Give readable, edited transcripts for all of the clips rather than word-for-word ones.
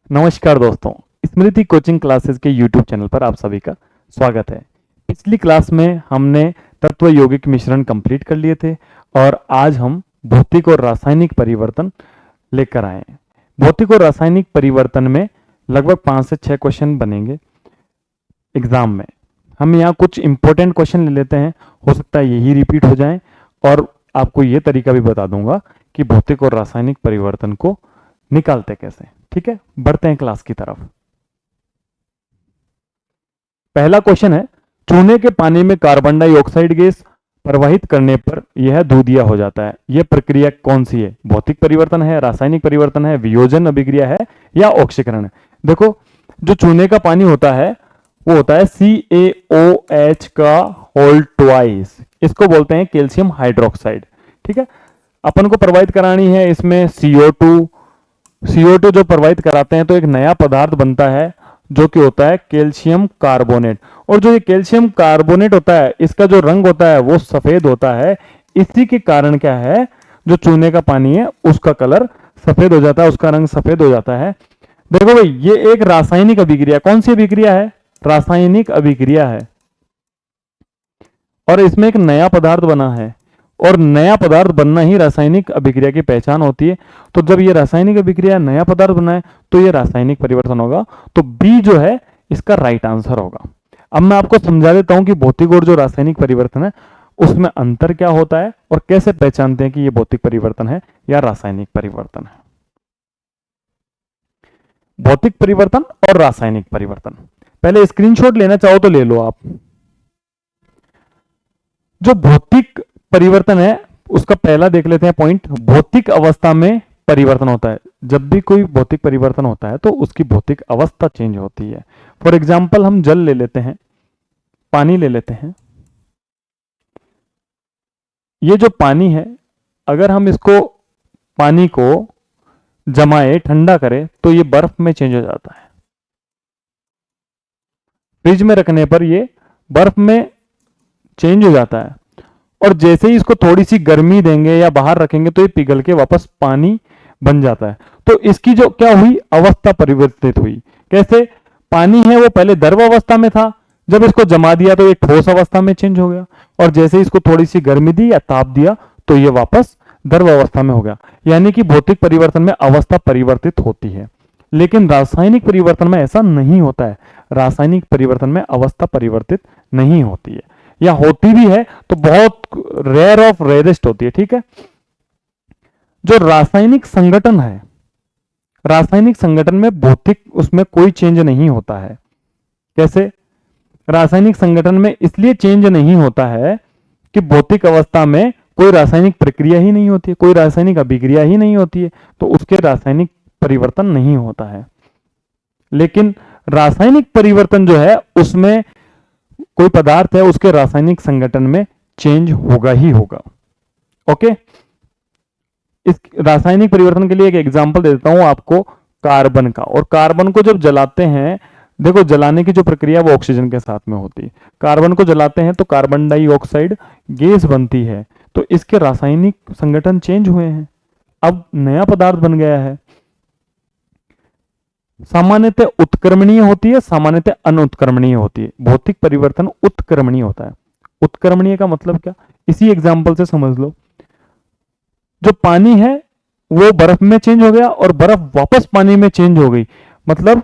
नमस्कार दोस्तों, स्मृति coaching classes के YouTube चैनल पर आप सभी का स्वागत है। पिछली क्लास में हमने तत्व यौगिक मिश्रण कंप्लीट कर लिए थे और आज हम भौतिक और रासायनिक परिवर्तन लेकर आए हैं। भौतिक और रासायनिक परिवर्तन में लगभग 5 से 6 क्वेश्चन बनेंगे एग्जाम में। हम यहाँ कुछ इंपॉर्टेंट क्वेश्चन ले लेते हैं, हो सकता है यही रिपीट हो जाए, और आपको ये तरीका भी बता दूंगा कि भौतिक और रासायनिक परिवर्तन को निकालते कैसे। ठीक है, बढ़ते हैं क्लास की तरफ। पहला क्वेश्चन है, चूने के पानी में कार्बन डाइऑक्साइड गैस प्रवाहित करने पर यह दूधिया हो जाता है। यह प्रक्रिया कौन सी है? भौतिक परिवर्तन है, रासायनिक परिवर्तन है, वियोजन अभिक्रिया है या ऑक्सीकरण है? देखो, जो चूने का पानी होता है वो होता है CaOH का होल ट्वाइस, इसको बोलते हैं कैल्शियम हाइड्रोक्साइड। ठीक है, अपन को प्रवाहित करानी है इसमें CO2 जो प्रवाहित कराते हैं तो एक नया पदार्थ बनता है जो कि होता है कैल्शियम कार्बोनेट। और जो ये कैल्शियम कार्बोनेट होता है इसका जो रंग होता है वो सफेद होता है। इसी के कारण क्या है, जो चूने का पानी है उसका कलर सफेद हो जाता है, उसका रंग सफेद हो जाता है। देखो भाई, ये एक रासायनिक अभिक्रिया, कौन सी अभिक्रिया है? रासायनिक अभिक्रिया है, और इसमें एक नया पदार्थ बना है, और नया पदार्थ बनना ही रासायनिक अभिक्रिया की पहचान होती है। तो जब ये रासायनिक अभिक्रिया नया पदार्थ बना है तो ये रासायनिक परिवर्तन होगा। तो बी जो है इसका राइट आंसर होगा। अब मैं आपको समझा देता हूं कि भौतिक और जो रासायनिक परिवर्तन है उसमें अंतर क्या होता है और कैसे पहचानते हैं कि ये भौतिक परिवर्तन है या रासायनिक परिवर्तन है। भौतिक परिवर्तन और रासायनिक परिवर्तन, पहले स्क्रीनशॉट लेना चाहो तो ले लो आप। जो भौतिक परिवर्तन है उसका पहला देख लेते हैं पॉइंट। भौतिक अवस्था में परिवर्तन होता है। जब भी कोई भौतिक परिवर्तन होता है तो उसकी भौतिक अवस्था चेंज होती है। फॉर एग्जाम्पल हम जल ले लेते हैं, पानी ले लेते हैं। ये जो पानी है, अगर हम इसको पानी को जमाए, ठंडा करें तो ये बर्फ में चेंज हो जाता है। फ्रिज में रखने पर ये बर्फ में चेंज हो जाता है, और जैसे ही इसको थोड़ी सी गर्मी देंगे या बाहर रखेंगे तो ये पिघल के वापस पानी बन जाता है। तो इसकी जो क्या हुई, अवस्था परिवर्तित हुई। कैसे? पानी है वो पहले द्रव अवस्था में था, जब इसको जमा दिया तो ये ठोस अवस्था में चेंज हो गया, और जैसे इसको थोड़ी सी गर्मी दी या ताप दिया तो ये वापस द्रव अवस्था में हो गया। यानी कि भौतिक परिवर्तन में अवस्था परिवर्तित होती है, लेकिन रासायनिक परिवर्तन में ऐसा नहीं होता है। रासायनिक परिवर्तन में अवस्था परिवर्तित नहीं होती है, या होती भी है तो बहुत रेयर ऑफ रेयरेस्ट होती है। ठीक है, जो रासायनिक संगठन है, रासायनिक संगठन में भौतिक उसमें कोई चेंज नहीं होता है। कैसे? रासायनिक संगठन में इसलिए चेंज नहीं होता है कि भौतिक अवस्था में कोई रासायनिक प्रक्रिया ही नहीं होती है, कोई रासायनिक अभिक्रिया ही नहीं होती है, तो उसके रासायनिक परिवर्तन नहीं होता है। लेकिन रासायनिक परिवर्तन जो है उसमें कोई पदार्थ है उसके रासायनिक संगठन में चेंज होगा ही होगा। ओके, इस रासायनिक परिवर्तन के लिए एक एग्जांपल दे देता हूं आपको, कार्बन का। और कार्बन को जब जलाते हैं, देखो जलाने की जो प्रक्रिया वो ऑक्सीजन के साथ में होती है। कार्बन को जलाते हैं तो कार्बन डाइऑक्साइड गैस बनती है, तो इसके रासायनिक संगठन चेंज हुए हैं, अब नया पदार्थ बन गया है। सामान्यतः उत्क्रमणीय होती है, सामान्यतः अनुत्क्रमणीय होती है। भौतिक परिवर्तन उत्क्रमणीय होता है। उत्क्रमणीय का मतलब क्या, इसी एग्जांपल से समझ लो। जो पानी है वो बर्फ में चेंज हो गया और बर्फ वापस पानी में चेंज हो गई, मतलब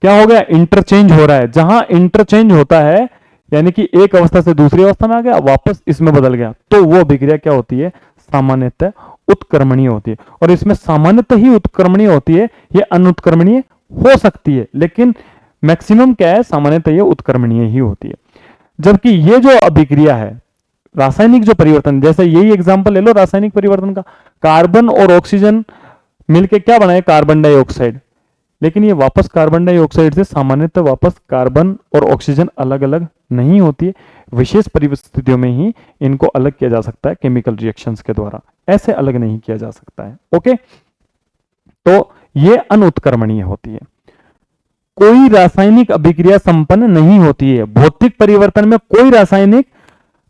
क्या हो गया, इंटरचेंज हो रहा है। जहां इंटरचेंज होता है यानी कि एक अवस्था से दूसरी अवस्था में आ गया, वापस इसमें बदल गया, तो वो अभिक्रिया क्या होती है, सामान्यतः उत्क्रमणीय होती है। और इसमें सामान्यतः ही उत्क्रमणीय होती है, ये अनुत्क्रमणीय हो सकती है, लेकिन मैक्सिमम क्या है, सामान्यतः ये उत्क्रमणीय ही होती है। जबकि ये जो अभिक्रिया है, रासायनिक जो परिवर्तन, जैसे यही एग्जांपल ले लो रासायनिक परिवर्तन का, कार्बन और ऑक्सीजन मिलके क्या बनाए, कार्बन डाइऑक्साइड। लेकिन ये वापस कार्बन डाइऑक्साइड से सामान्यतः वापस कार्बन और ऑक्सीजन अलग अलग नहीं होती है। विशेष परिस्थितियों में ही इनको अलग किया जा सकता है केमिकल रिएक्शंस के द्वारा, ऐसे अलग नहीं किया जा सकता है। ओके, तो ये अनुत्क्रमणीय होती है। कोई रासायनिक अभिक्रिया संपन्न नहीं होती है। भौतिक परिवर्तन में कोई रासायनिक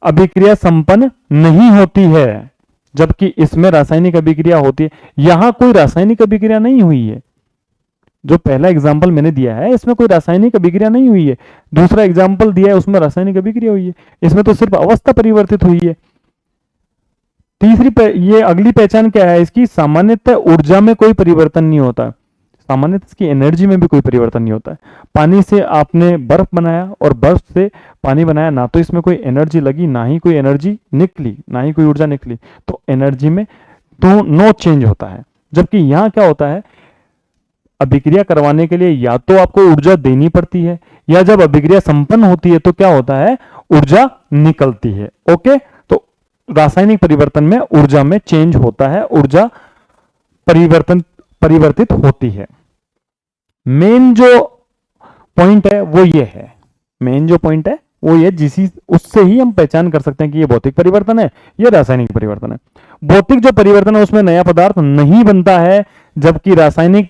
अभिक्रिया संपन्न नहीं होती है, जबकि इसमें रासायनिक अभिक्रिया होती है। यहां कोई रासायनिक अभिक्रिया नहीं हुई है, जो पहला एग्जाम्पल मैंने दिया है इसमें कोई रासायनिक अभिक्रिया नहीं हुई है, दूसरा एग्जाम्पल दिया है उसमें रासायनिक अभिक्रिया हुई है, इसमें तो सिर्फ अवस्था परिवर्तित हुई है। ये अगली पहचान क्या है इसकी, सामान्यतः ऊर्जा में कोई परिवर्तन नहीं होता, सामान्यतः इसकी एनर्जी में भी कोई परिवर्तन नहीं होता है। पानी से आपने बर्फ बनाया और बर्फ से पानी बनाया, ना तो इसमें कोई एनर्जी लगी, ना ही कोई एनर्जी निकली, ना ही कोई ऊर्जा निकली, तो एनर्जी में तो नो चेंज होता है। जबकि यहां क्या होता है, अभिक्रिया करवाने के लिए या तो आपको ऊर्जा देनी पड़ती है, या जब अभिक्रिया संपन्न होती है तो क्या होता है, ऊर्जा निकलती है। ओके, तो रासायनिक परिवर्तन में ऊर्जा में चेंज होता है, ऊर्जा परिवर्तित होती है। मेन जो पॉइंट है वो ये है, मेन जो पॉइंट है वो ये, उससे ही हम पहचान कर सकते हैं कि ये भौतिक परिवर्तन है, ये रासायनिक परिवर्तन है। भौतिक जो परिवर्तन है उसमें नया पदार्थ नहीं बनता है, जबकि रासायनिक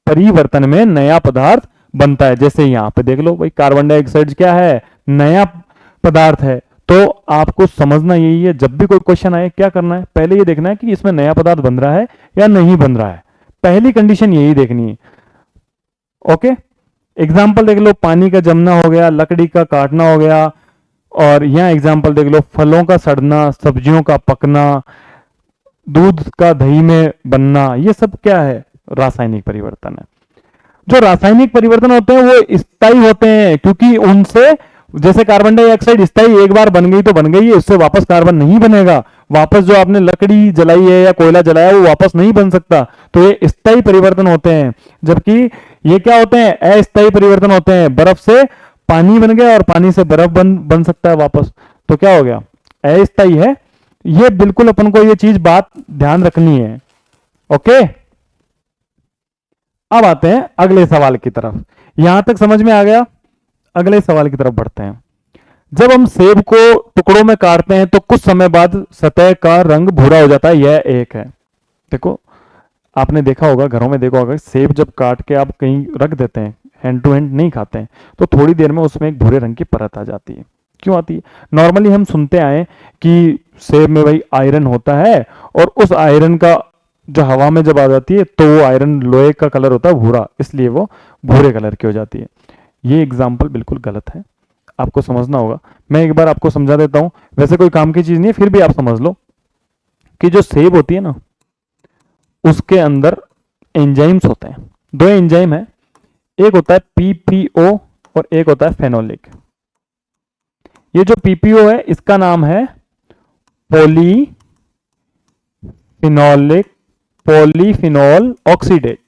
परिवर्तन में नया पदार्थ बनता है। जैसे यहां पे देख लो भाई, कार्बन डाइऑक्साइड क्या है, नया पदार्थ है। तो आपको समझना यही है, जब भी कोई क्वेश्चन आए क्या करना है, पहले ये देखना है कि इसमें नया पदार्थ बन रहा है या नहीं बन रहा है, पहली कंडीशन यही देखनी है। ओके, एग्जाम्पल देख लो, पानी का जमना हो गया, लकड़ी का काटना हो गया, और यहां एग्जाम्पल देख लो, फलों का सड़ना, सब्जियों का पकना, दूध का दही में बनना, ये सब क्या है, रासायनिक परिवर्तन है। जो रासायनिक परिवर्तन होते हैं वो स्थायी होते हैं, क्योंकि उनसे, जैसे कार्बन डाइऑक्साइड स्थायी, एक बार बन गई तो बन गई है, उससे वापस कार्बन नहीं बनेगा, वापस जो आपने लकड़ी जलाई है या कोयला जलाया वो वापस नहीं बन सकता, तो ये स्थायी परिवर्तन होते हैं। जबकि ये क्या होते हैं, अस्थायी परिवर्तन होते हैं, बर्फ से पानी बन गया और पानी से बर्फ बन सकता है वापस, तो क्या हो गया, अस्थायी है। ये बिल्कुल अपन को ये चीज बात ध्यान रखनी है। ओके, अब आते हैं अगले सवाल की तरफ, यहां तक समझ में आ गया, अगले सवाल की तरफ बढ़ते हैं। जब हम सेब को टुकड़ों में काटते हैं तो कुछ समय बाद सतह का रंग भूरा हो जाता है, यह एक है। देखो, आपने देखा होगा, घरों में देखा होगा, सेब जब काट के आप कहीं रख देते हैं, हैंड टू हैंड नहीं खाते हैं, तो थोड़ी देर में उसमें एक भूरे रंग की परत आ जाती है। क्यों आती है? नॉर्मली हम सुनते आए कि सेब में भाई आयरन होता है, और उस आयरन का जो हवा में जब आ जाती है तो वो आयरन लोहे का कलर होता है भूरा, इसलिए वो भूरे कलर की हो जाती है। ये एग्जाम्पल बिल्कुल गलत है, आपको समझना होगा। मैं एक बार आपको समझा देता हूं, वैसे कोई काम की चीज नहीं है, फिर भी आप समझ लो कि जो सेब होती है ना, उसके अंदर एंजाइम्स होते हैं, दो एंजाइम है, एक होता है पीपीओ और एक होता है फेनोलिक। ये जो पीपीओ है इसका नाम है पॉलीफिनॉल ऑक्सीडेट,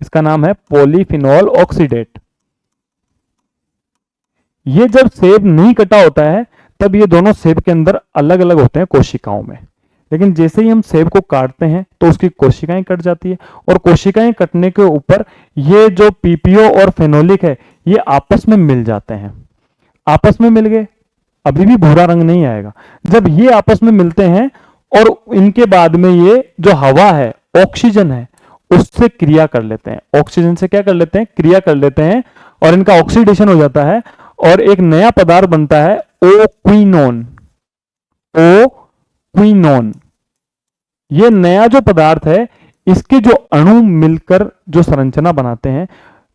इसका नाम है पॉलीफिनॉल ऑक्सीडेट। ये जब सेब नहीं कटा होता है तब ये दोनों सेब के अंदर अलग अलग होते हैं कोशिकाओं में, लेकिन जैसे ही हम सेब को काटते हैं तो उसकी कोशिकाएं कट जाती है, और कोशिकाएं कटने के ऊपर ये जो पीपीओ और फेनोलिक है ये आपस में मिल जाते हैं। आपस में मिल गए, अभी भी भूरा रंग नहीं आएगा। जब ये आपस में मिलते हैं और इनके बाद में ये जो हवा है, ऑक्सीजन है, उससे क्रिया कर लेते हैं, ऑक्सीजन से क्या कर लेते हैं, क्रिया कर लेते हैं, और इनका ऑक्सीडेशन हो जाता है और एक नया पदार्थ बनता है ओक्विनोन। ओक्विनोन, ये नया जो पदार्थ है, इसके जो अणु मिलकर जो संरचना बनाते हैं,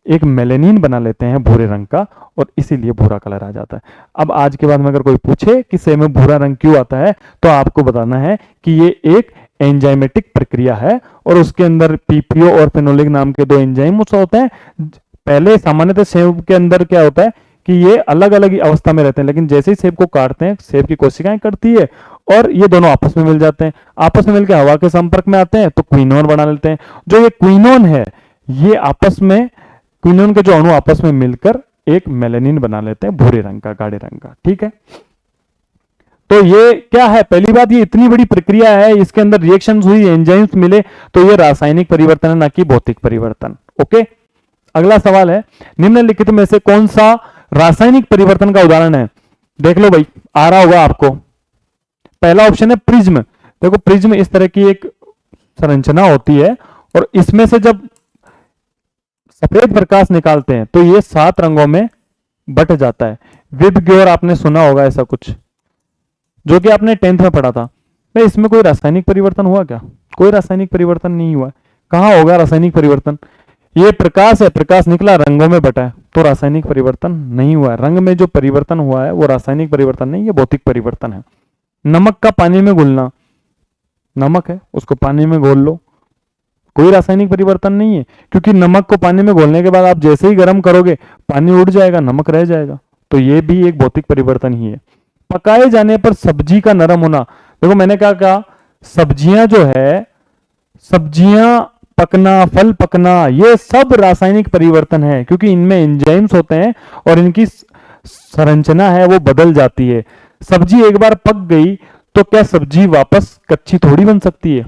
एक मेलेनिन बना लेते हैं भूरे रंग का, और इसीलिए भूरा कलर आ जाता है। अब आज के बाद में अगर कोई पूछे कि सेब में भूरा रंग क्यों आता है, तो आपको बताना है कि ये एक एंजाइमेटिक प्रक्रिया है, और उसके अंदर पीपीओ और फेनोलिक नाम के दो एंजाइम होते हैं। पहले सामान्यतः सेब के अंदर क्या होता है कि ये अलग अलग अवस्था में रहते हैं, लेकिन जैसे ही सेब को काटते हैं, सेब की कोशिकाएं कटती है और ये दोनों आपस में मिल जाते हैं, आपस में मिलकर हवा के संपर्क में आते हैं तो क्विनोन बना लेते हैं। जो ये क्विनोन है, ये आपस में, क्विनोन के जो अणु आपस में मिलकर एक मेलेनिन बना लेते हैं भूरे रंग का, गाढ़े रंग का। ठीक है, तो ये क्या है, पहली बात, ये इतनी बड़ी प्रक्रिया है, इसके अंदर रिएक्शंस हुई, एंजाइम्स मिले, तो ये रासायनिक परिवर्तन है, ना कि भौतिक परिवर्तन। ओके, अगला सवाल है, निम्नलिखित में से कौन सा रासायनिक परिवर्तन का उदाहरण है? देख लो भाई, आ रहा होगा आपको। पहला ऑप्शन है प्रिज्म। देखो, प्रिज्म इस तरह की एक संरचना होती है, और इसमें से जब सफेद प्रकाश निकालते हैं तो ये 7 रंगों में बट जाता है। विबग्योर आपने सुना होगा, ऐसा कुछ, जो कि आपने 10th में पढ़ा था। भाई, इसमें कोई रासायनिक परिवर्तन हुआ क्या? कोई रासायनिक परिवर्तन नहीं हुआ। कहां होगा रासायनिक परिवर्तन? ये प्रकाश है, प्रकाश निकला रंगों में बटा है, तो रासायनिक परिवर्तन नहीं हुआ है। रंग में जो परिवर्तन हुआ है वो रासायनिक परिवर्तन नहीं, ये भौतिक परिवर्तन है। नमक का पानी में घुलना, नमक है उसको पानी में घोल लो, कोई रासायनिक परिवर्तन नहीं है, क्योंकि नमक को पानी में घोलने के बाद आप जैसे ही गर्म करोगे पानी उड़ जाएगा, नमक रह जाएगा, तो ये भी एक भौतिक परिवर्तन ही है। पकाए जाने पर सब्जी का नरम होना, देखो मैंने क्या कहा, सब्जियां जो है, सब्जियां पकना, फल पकना, ये सब रासायनिक परिवर्तन है, क्योंकि इनमें एंजाइम्स होते हैं और इनकी संरचना है वो बदल जाती है। सब्जी एक बार पक गई तो क्या सब्जी वापस कच्ची थोड़ी बन सकती है,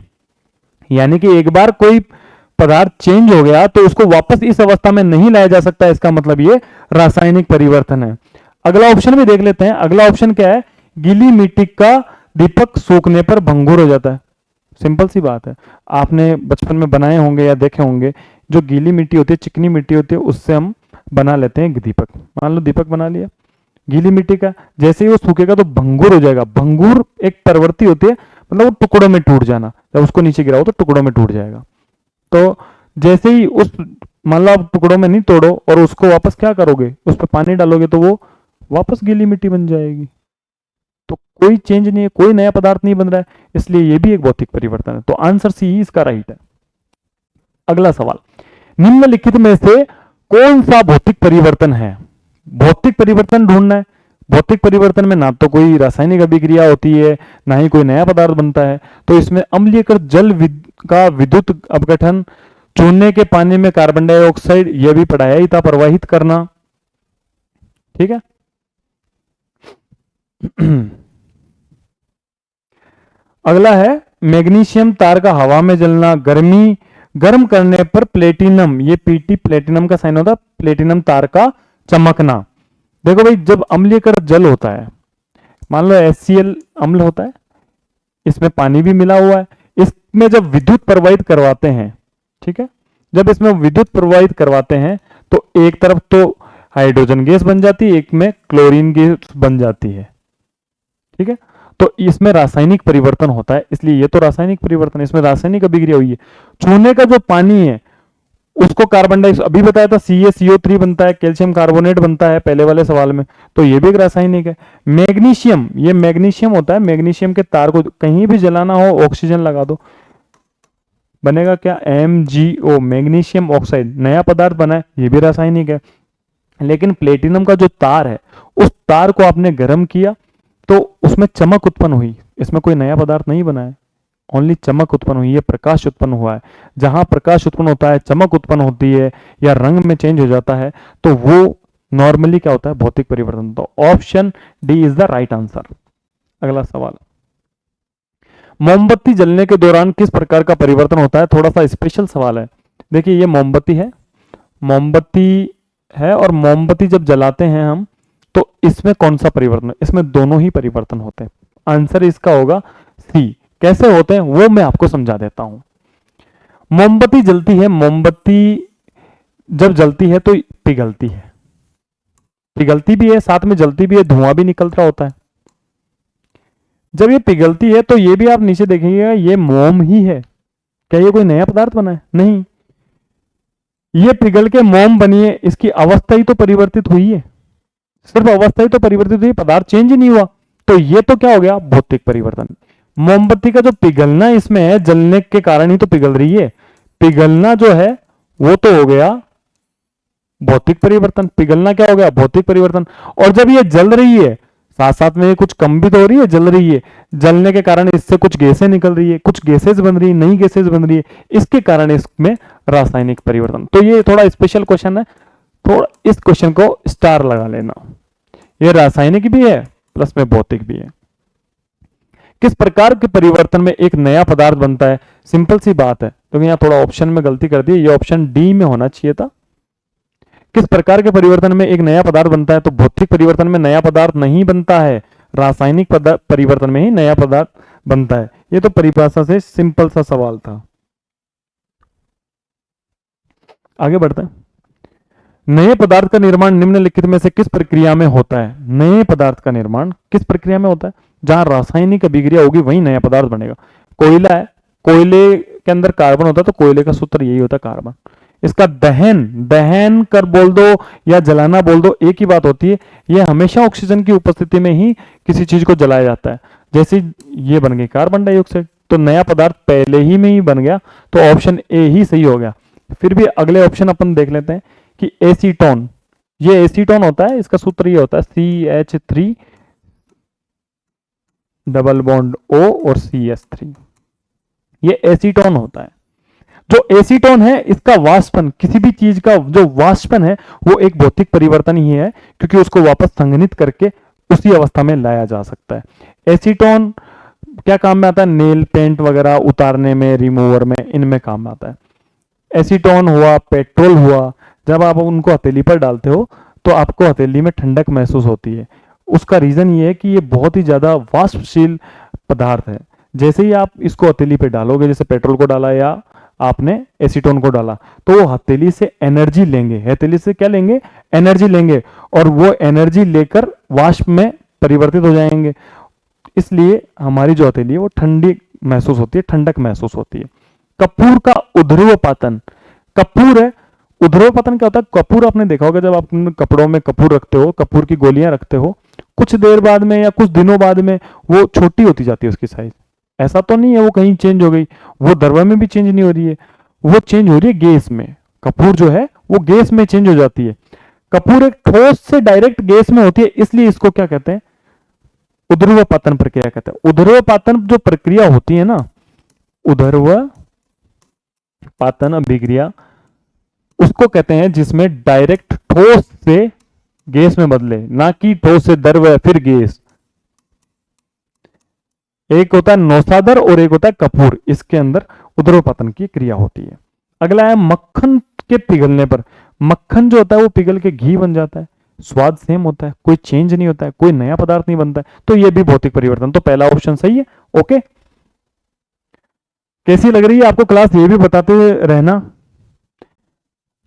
यानी कि एक बार कोई पदार्थ चेंज हो गया तो उसको वापस इस अवस्था में नहीं लाया जा सकता, इसका मतलब ये रासायनिक परिवर्तन है। अगला ऑप्शन भी देख लेते हैं। अगला ऑप्शन क्या है, गीली मिट्टी का दीपक सूखने पर भंगुर हो जाता है। सिंपल सी बात है, आपने बचपन में बनाए होंगे या देखे होंगे, जो गीली मिट्टी होती है, चिकनी मिट्टी होती है, उससे हम बना लेते हैं दीपक। मान लो दीपक बना लिया गीली मिट्टी का, जैसे ही वो सूखेगा तो भंगुर हो जाएगा। भंगुर एक प्रवृत्ति होती है, मतलब वो टुकड़ों में टूट जाना, जब उसको नीचे गिराओ तो टुकड़ों में टूट जाएगा। तो जैसे ही उस, मान लो आप टुकड़ों में नहीं तोड़ो और उसको वापस क्या करोगे, उस पर पानी डालोगे तो वो वापस गीली मिट्टी बन जाएगी। तो कोई चेंज नहीं है, कोई नया पदार्थ नहीं बन रहा है, इसलिए ये भी एक भौतिक परिवर्तन है। तो आंसर सी ही इसका राइट है। अगला सवाल, निम्नलिखित में से कौन सा भौतिक परिवर्तन है? भौतिक परिवर्तन ढूंढना है। भौतिक परिवर्तन में ना तो कोई रासायनिक अभिक्रिया होती है, ना ही कोई नया पदार्थ बनता है। तो इसमें अम्लीयकर जल का विद्युत अपघटन, चूने के पानी में कार्बन डाइऑक्साइड, यह भी पढ़ाया ही था, प्रवाहित करना। ठीक है। अगला है मैग्नीशियम तार का हवा में जलना, गर्म करने पर प्लेटिनम, ये पीटी प्लेटिनम का साइन होता है, प्लेटिनम तार का चमकना। देखो भाई, जब अम्लीयकर जल होता है, मान लो HCl अम्ल होता है, इसमें पानी भी मिला हुआ है, इसमें जब विद्युत प्रवाहित करवाते हैं, ठीक है, जब इसमें विद्युत प्रवाहित करवाते हैं तो एक तरफ तो हाइड्रोजन गैस बन जाती है, एक में क्लोरीन गैस बन जाती है। ठीक है, तो इसमें रासायनिक परिवर्तन होता है, इसलिए ये तो रासायनिक परिवर्तन है, इसमें रासायनिक अभिक्रिया हुई है। चूने का जो पानी है उसको कार्बन डाइऑक्साइड, अभी बताया था CaCO3 बनता है, कैल्शियम कार्बोनेट बनता है पहले वाले सवाल में, तो ये भी एक रासायनिक है। मैग्नीशियम, ये मैग्नीशियम होता है, मैग्नीशियम के तार को कहीं भी जलाना हो, ऑक्सीजन लगा दो, बनेगा क्या, MgO, मैग्नीशियम ऑक्साइड, नया पदार्थ बना है, ये भी रासायनिक है। लेकिन प्लेटिनम का जो तार है, उस तार को आपने गर्म किया तो उसमें चमक उत्पन्न हुई, इसमें कोई नया पदार्थ नहीं बना है, ओनली चमक उत्पन्न हुई है, प्रकाश उत्पन्न हुआ है। जहां प्रकाश उत्पन्न होता है, चमक उत्पन्न होती है, या रंग में चेंज हो जाता है, तो वो नॉर्मली क्या होता है, भौतिक परिवर्तन। तो option D is the right answer. अगला सवाल, मोमबत्ती जलने के दौरान किस प्रकार का परिवर्तन होता है? थोड़ा सा स्पेशल सवाल है। देखिए, ये मोमबत्ती है, मोमबत्ती है, और मोमबत्ती जब जलाते हैं हम, तो इसमें कौन सा परिवर्तन? इसमें दोनों ही परिवर्तन होते हैं। आंसर इसका होगा सी। कैसे होते हैं वो मैं आपको समझा देता हूं। मोमबत्ती जलती है, मोमबत्ती जब जलती है तो पिघलती है, पिघलती भी है, साथ में जलती भी है, धुआं भी निकल रहा होता है। जब ये पिघलती है तो ये भी आप नीचे देखिएगा, ये मोम ही है। क्या ये कोई नया पदार्थ बना है? नहीं, ये पिघल के मोम बनी है, इसकी अवस्था ही तो परिवर्तित हुई है, सिर्फ अवस्था ही तो परिवर्तित हुई, पदार्थ चेंज ही नहीं हुआ। तो ये तो क्या हो गया, भौतिक परिवर्तन। मोमबत्ती का जो पिघलना इसमें है, जलने के कारण ही तो पिघल रही है, पिघलना जो है वो तो हो गया भौतिक परिवर्तन। पिघलना क्या हो गया, भौतिक परिवर्तन। और जब ये जल रही है, साथ साथ में कुछ कम भी तो हो रही है, जल रही है, जलने के कारण इससे कुछ गैसें निकल रही है, कुछ गैसेज बन रही है, नई गैसेज बन रही है, इसके कारण इसमें रासायनिक परिवर्तन। तो ये थोड़ा स्पेशल क्वेश्चन है, थोड़ा इस क्वेश्चन को स्टार लगा लेना। ये रासायनिक भी है प्लस में भौतिक भी है। किस प्रकार के परिवर्तन में एक नया पदार्थ बनता है? सिंपल सी बात है, तो यहाँ थोड़ा ऑप्शन में गलती कर दी, ये ऑप्शन डी में होना चाहिए था। किस प्रकार के परिवर्तन में एक नया पदार्थ बनता है? तो भौतिक परिवर्तन में नया पदार्थ नहीं बनता है, रासायनिक परिवर्तन में ही नया पदार्थ बनता है। ये तो परिभाषा से सिंपल सा सवाल था। आगे बढ़ते हैं। नए पदार्थ का निर्माण निम्नलिखित में से किस प्रक्रिया में होता है? नए पदार्थ का निर्माण किस प्रक्रिया में होता है? जहां रासायनिक अभिक्रिया होगी वहीं नया पदार्थ बनेगा। कोयला है, कोयले के अंदर कार्बन होता है, तो कोयले का सूत्र यही होता है, कार्बन। इसका दहन दहन कर बोल दो या जलाना बोल दो, एक ही बात होती है। ये हमेशा ऑक्सीजन की उपस्थिति में ही किसी चीज को जलाया जाता है। जैसे ये बन गई कार्बन डाइऑक्साइड, तो नया पदार्थ पहले ही में ही बन गया, तो ऑप्शन ए ही सही हो गया। फिर भी अगले ऑप्शन अपन देख लेते हैं कि एसीटोन, ये एसीटोन होता है, इसका सूत्र ये होता है CH3 डबल बॉन्ड O और CH3, ये एसीटोन होता है। जो एसीटोन है, इसका वाष्पन, किसी भी चीज का जो वाष्पन है वो एक भौतिक परिवर्तन ही है, क्योंकि उसको वापस संघनित करके उसी अवस्था में लाया जा सकता है। एसीटोन क्या काम में आता है? नेल पेंट वगैरह उतारने में, रिमूवर में, इनमें काम में आता है। एसीटोन हुआ, पेट्रोल हुआ, जब आप उनको हथेली पर डालते हो तो आपको हथेली में ठंडक महसूस होती है। उसका रीजन ये है कि ये बहुत ही ज्यादा वाष्पशील पदार्थ है। जैसे ही आप इसको हथेली पे डालोगे, जैसे पेट्रोल को डाला या आपने एसीटोन को डाला, तो वो हथेली से एनर्जी लेंगे। हथेली से क्या लेंगे? एनर्जी लेंगे, और वो एनर्जी लेकर वाष्प में परिवर्तित हो जाएंगे। इसलिए हमारी जो हथेली है वो ठंडी महसूस होती है, ठंडक महसूस होती है। कपूर का उध्रुवपातन, कपूर है, उध्रुवपातन क्या होता है? कपूर आपने देखा होगा, जब आप कपड़ों में कपूर रखते हो, कपूर की गोलियां रखते हो, कुछ देर बाद में या कुछ दिनों बाद में वो छोटी होती जाती है उसकी साइज। ऐसा तो नहीं है वो कहीं चेंज हो गई, वो द्रव्य में भी चेंज नहीं हो रही है, वो चेंज हो रही है गैस में। कपूर जो है वो गैस में चेंज हो जाती है। कपूर एक ठोस से डायरेक्ट गैस में होती है, इसलिए इसको क्या कहते हैं? उध्रुवपातन प्रक्रिया कहते हैं। उध्रुवपातन जो प्रक्रिया होती है ना, उध्रुवपातन अभिक्रिया, उसको कहते हैं जिसमें डायरेक्ट ठोस से गैस में बदले, ना कि ठोस से द्रव्य फिर गैस। एक होता है नौसादर और एक होता है कपूर, इसके अंदर उध्रुवपातन की क्रिया होती है। अगला है मक्खन के पिघलने पर। मक्खन जो होता है वो पिघल के घी बन जाता है, स्वाद सेम होता है, कोई चेंज नहीं होता है, कोई नया पदार्थ नहीं बनता है, तो ये भी भौतिक परिवर्तन। तो पहला ऑप्शन सही है। ओके, कैसी लग रही है आपको क्लास? ये भी बताते रहना।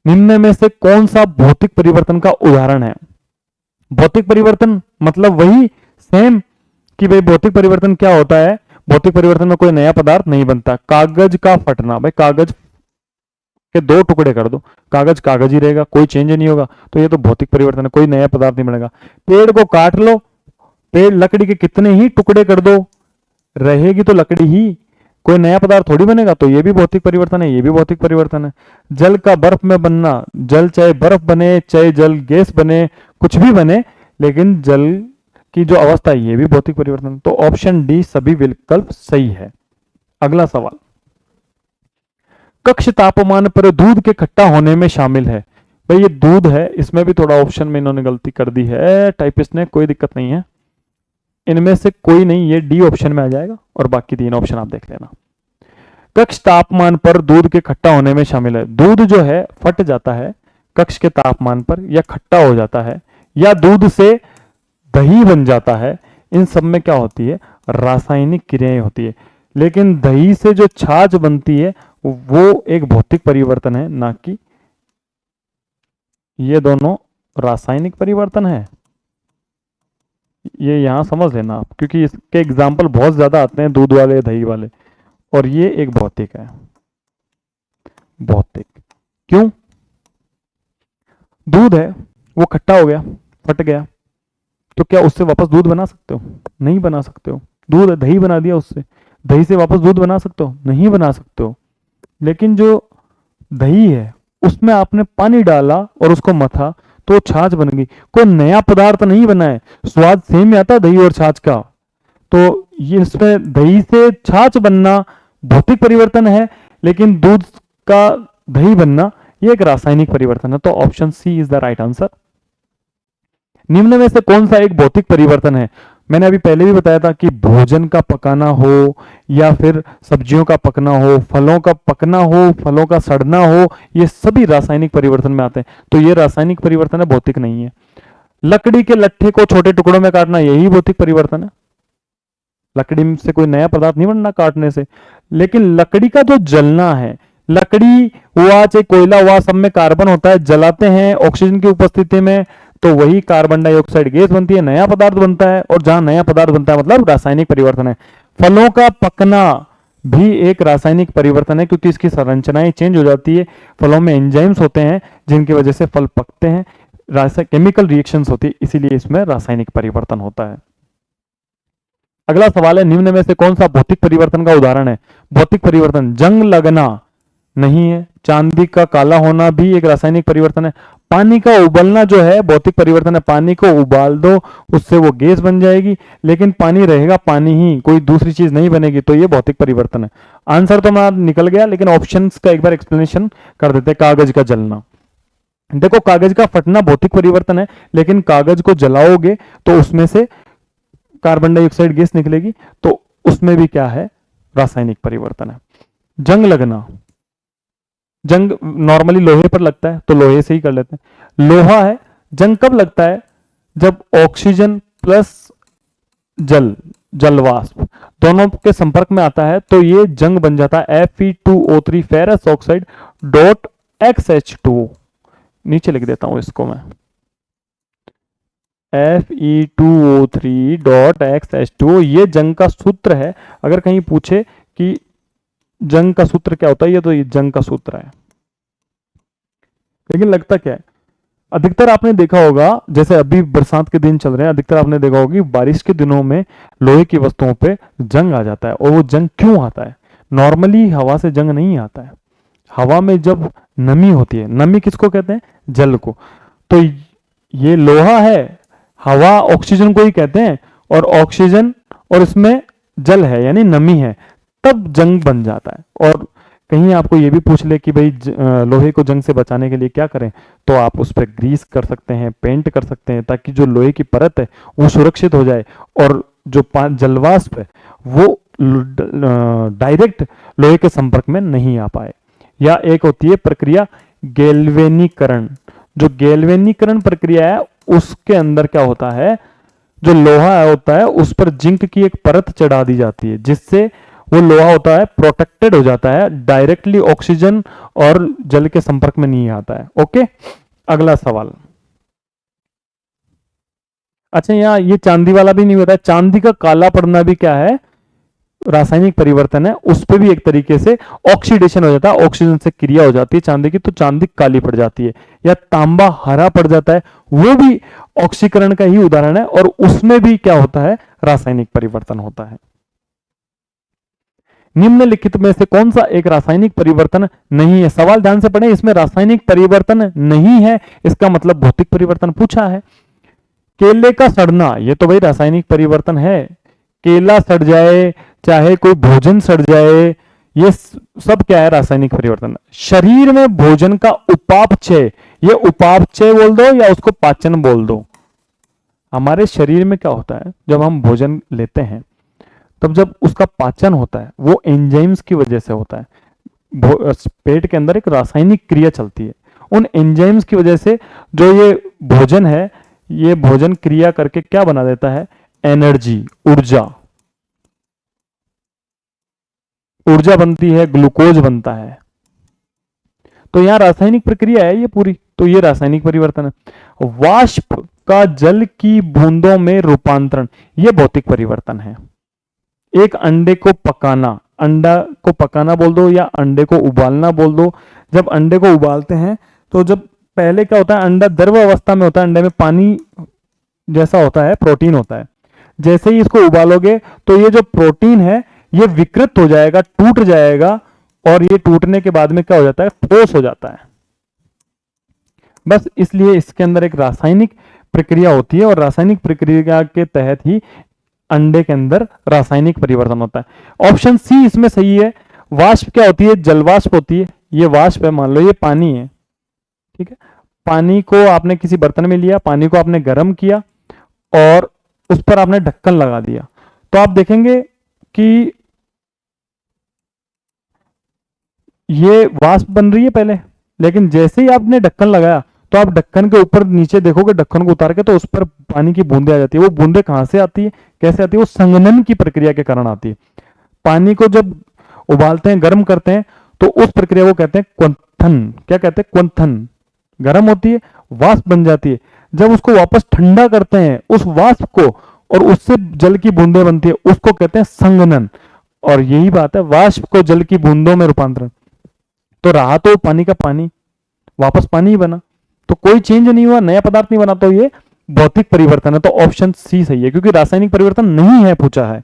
निम्न में से कौन सा भौतिक परिवर्तन का उदाहरण है? भौतिक परिवर्तन मतलब वही सेम कि भाई भौतिक परिवर्तन क्या होता है? भौतिक परिवर्तन में कोई नया पदार्थ नहीं बनता। कागज का फटना, भाई कागज के दो टुकड़े कर दो, कागज कागज ही रहेगा, कोई चेंज नहीं होगा, तो ये तो भौतिक परिवर्तन है, कोई नया पदार्थ नहीं बनेगा। पेड़ को काट लो, पेड़ लकड़ी के कितने ही टुकड़े कर दो, रहेगी तो लकड़ी ही, कोई नया पदार्थ थोड़ी बनेगा, तो ये भी भौतिक परिवर्तन है, ये भी भौतिक परिवर्तन है। जल का बर्फ में बनना, जल चाहे बर्फ बने, चाहे जल गैस बने, कुछ भी बने, लेकिन जल की जो अवस्था है ये भी भौतिक परिवर्तन। तो ऑप्शन डी सभी विकल्प सही है। अगला सवाल, कक्ष तापमान पर दूध के खट्टा होने में शामिल है। भाई ये दूध है, इसमें भी थोड़ा ऑप्शन में इन्होंने गलती कर दी है टाइपिस्ट ने, कोई दिक्कत नहीं है, इनमें से कोई नहीं, ये डी ऑप्शन में आ जाएगा और बाकी तीन ऑप्शन आप देख लेना। कक्ष तापमान पर दूध के खट्टा होने में शामिल है। दूध जो है फट जाता है कक्ष के तापमान पर, या खट्टा हो जाता है, या दूध से दही बन जाता है। इन सब में क्या होती है? रासायनिक क्रियाएं होती है। लेकिन दही से जो छाछ बनती है वो एक भौतिक परिवर्तन है, ना कि ये दोनों रासायनिक परिवर्तन है। ये यहां समझ लेना आप, क्योंकि इसके एग्जाम्पल बहुत ज्यादा आते हैं, दूध वाले, दही वाले, और ये एक भौतिक है। भौतिक क्यों? दूध है, वो खट्टा हो गया, फट गया, तो क्या उससे वापस दूध बना सकते हो? नहीं बना सकते हो। दूध है, दही बना दिया उससे, दही से वापस दूध बना सकते हो? नहीं बना सकते हो। लेकिन जो दही है उसमें आपने पानी डाला और उसको मथा, तो छाछ बन गई, कोई नया पदार्थ नहीं बना है, स्वाद सेम आता है दही और छाछ का। तो ये इसमें दही से छाछ बनना भौतिक परिवर्तन है, लेकिन दूध का दही बनना ये एक रासायनिक परिवर्तन है। तो option C is the right answer. निम्न में से कौन सा एक भौतिक परिवर्तन है? मैंने अभी पहले भी बताया था कि भोजन का पकाना हो, या फिर सब्जियों का पकना हो, फलों का पकना हो, फलों का सड़ना हो, ये सभी रासायनिक परिवर्तन में आते हैं। तो ये रासायनिक परिवर्तन है, भौतिक नहीं है। लकड़ी के लट्ठे को छोटे टुकड़ों में काटना, यही भौतिक परिवर्तन है। लकड़ी से कोई नया पदार्थ नहीं बनना काटने से। लेकिन लकड़ी का जो जलना है, लकड़ी हुआ चाहे कोयला हुआ, सब में कार्बन होता है, जलाते हैं ऑक्सीजन की उपस्थिति में, तो वही कार्बन डाइऑक्साइड गैस बनती है, नया पदार्थ बनता है। और जहां नया पदार्थ बनता है मतलब रासायनिक परिवर्तन है। फलों का पकना, भी एक रासायनिक परिवर्तन है, क्योंकि इसकी संरचनाएं चेंज हो जाती है, फलों में एंजाइम्स होते हैं जिनकी वजह से फल पकते हैं, केमिकल रिएक्शंस होती है, इसीलिए इसमें रासायनिक परिवर्तन होता है। अगला सवाल है, निम्न में से कौन सा भौतिक परिवर्तन का उदाहरण है? भौतिक परिवर्तन, जंग लगना नहीं है। चांदी का काला होना भी एक रासायनिक परिवर्तन है। पानी का उबलना जो है भौतिक परिवर्तन है, पानी को उबाल दो, उससे वो गैस बन जाएगी, लेकिन पानी रहेगा पानी ही, कोई दूसरी चीज नहीं बनेगी, तो ये भौतिक परिवर्तन है। आंसर तो हमारा निकल गया, लेकिन ऑप्शंस का एक बार एक्सप्लेनेशन कर देते हैं। कागज का जलना, देखो कागज का फटना भौतिक परिवर्तन है, लेकिन कागज को जलाओगे तो उसमें से कार्बन डाइऑक्साइड गैस निकलेगी, तो उसमें भी क्या है, रासायनिक परिवर्तन है। जंग लगना, जंग नॉर्मली लोहे पर लगता है, तो लोहे से ही कर लेते हैं। लोहा है, जंग कब लगता है? जब ऑक्सीजन प्लस जलवाष्प दोनों के संपर्क में आता है, तो ये जंग बन जाता है Fe2O3 ferrous oxide dot XH2। नीचे लिख देता हूं इसको मैं, Fe2O3 डॉट XH2, ये जंग का सूत्र है। अगर कहीं पूछे कि जंग का सूत्र क्या होता है, ये तो ये जंग का सूत्र है। लेकिन लगता क्या है, अधिकतर आपने देखा होगा, जैसे अभी बरसात के दिन चल रहे हैं, अधिकतर आपने देखा होगा कि बारिश के दिनों में लोहे की वस्तुओं पे जंग आ जाता है। और वो जंग क्यों आता है? नॉर्मली हवा से जंग नहीं आता है। हवा में जब नमी होती है, नमी किसको कहते हैं? जल को। तो ये लोहा है, हवा ऑक्सीजन को ही कहते हैं, और ऑक्सीजन और इसमें जल है यानी नमी है, तब जंग बन जाता है। और कहीं आपको ये भी पूछ ले कि भाई लोहे को जंग से बचाने के लिए क्या करें, तो आप उस पर ग्रीस कर सकते हैं, पेंट कर सकते हैं, ताकि जो लोहे की परत है वो सुरक्षित हो जाए, और जो जलवाष्प है वो डायरेक्ट लोहे के संपर्क में नहीं आ पाए। या एक होती है प्रक्रिया गैल्वेनीकरण। जो गैल्वेनीकरण प्रक्रिया है, उसके अंदर क्या होता है, जो लोहा होता है उस पर जिंक की एक परत चढ़ा दी जाती है, जिससे वो लोहा होता है प्रोटेक्टेड हो जाता है, डायरेक्टली ऑक्सीजन और जल के संपर्क में नहीं आता है। ओके, अगला सवाल। अच्छा, यहाँ ये चांदी वाला भी नहीं होता है। चांदी का काला पड़ना भी क्या है? रासायनिक परिवर्तन है। उस पर भी एक तरीके से ऑक्सीडेशन हो जाता है, ऑक्सीजन से क्रिया हो जाती है चांदी की, तो चांदी काली पड़ जाती है। या तांबा हरा पड़ जाता है, वो भी ऑक्सीकरण का ही उदाहरण है, और उसमें भी क्या होता है? रासायनिक परिवर्तन होता है। निम्नलिखित में से कौन सा एक रासायनिक परिवर्तन नहीं है? सवाल ध्यान से पढ़ें, इसमें रासायनिक परिवर्तन नहीं है, इसका मतलब भौतिक परिवर्तन पूछा है। केले का सड़ना, ये तो भाई रासायनिक परिवर्तन है। केला सड़ जाए, चाहे कोई भोजन सड़ जाए, ये सब क्या है? रासायनिक परिवर्तन। शरीर में भोजन का उपापचय, ये उपापचय बोल दो या उसको पाचन बोल दो। हमारे शरीर में क्या होता है, जब हम भोजन लेते हैं, तब जब उसका पाचन होता है, वो एंजाइम्स की वजह से होता है। पेट के अंदर एक रासायनिक क्रिया चलती है, उन एंजाइम्स की वजह से जो ये भोजन है, ये भोजन क्रिया करके क्या बना देता है? एनर्जी, ऊर्जा। ऊर्जा बनती है, ग्लूकोज बनता है। तो यहां रासायनिक प्रक्रिया है ये पूरी, तो ये रासायनिक परिवर्तन है। वाष्प का जल की बूंदों में रूपांतरण, ये भौतिक परिवर्तन है। एक अंडे को पकाना, अंडा को पकाना बोल दो या अंडे को उबालना बोल दो। जब अंडे को उबालते हैं, तो जब पहले क्या होता है, अंडा द्रव अवस्था में होता है, अंडे में पानी जैसा होता है, प्रोटीन होता है। जैसे ही इसको उबालोगे, तो ये जो प्रोटीन है ये विकृत हो जाएगा, टूट जाएगा, और ये टूटने के बाद में क्या हो जाता है? ठोस हो जाता है। बस इसलिए इसके अंदर एक रासायनिक प्रक्रिया होती है, और रासायनिक प्रक्रिया के तहत ही अंडे के अंदर रासायनिक परिवर्तन होता है। ऑप्शन सी इसमें सही है। वाष्प क्या होती है? जलवाष्प होती है। ये वाष्प है, मान लो ये पानी है, ठीक है। पानी को आपने किसी बर्तन में लिया, पानी को आपने गर्म किया, और उस पर आपने ढक्कन लगा दिया, तो आप देखेंगे कि ये वाष्प बन रही है पहले, लेकिन जैसे ही आपने ढक्कन लगाया, तो आप ढक्कन के ऊपर नीचे देखोगे, ढक्कन को उतार के, तो उस पर पानी की बूंदें आ जाती है। वो बूंदें कहां से आती है, कैसे आती है? वो संघनन की प्रक्रिया के कारण आती है। पानी को जब उबालते हैं, गर्म करते हैं, तो उस प्रक्रिया को कहते हैं क्वथन। क्या कहते हैं? क्वथन। गर्म होती है, वाष्प बन जाती है। जब उसको वापस ठंडा करते हैं, उस वाष्प को, और उससे जल की बूंदें बनती है, उसको कहते हैं संघनन। और यही बात है, वाष्प को जल की बूंदों में रूपांतरण, तो रहा तो पानी का पानी, वापस पानी ही बना, तो कोई चेंज नहीं हुआ, नया पदार्थ नहीं बना, तो ये भौतिक परिवर्तन है। तो ऑप्शन सी सही है, क्योंकि रासायनिक परिवर्तन नहीं है पूछा है।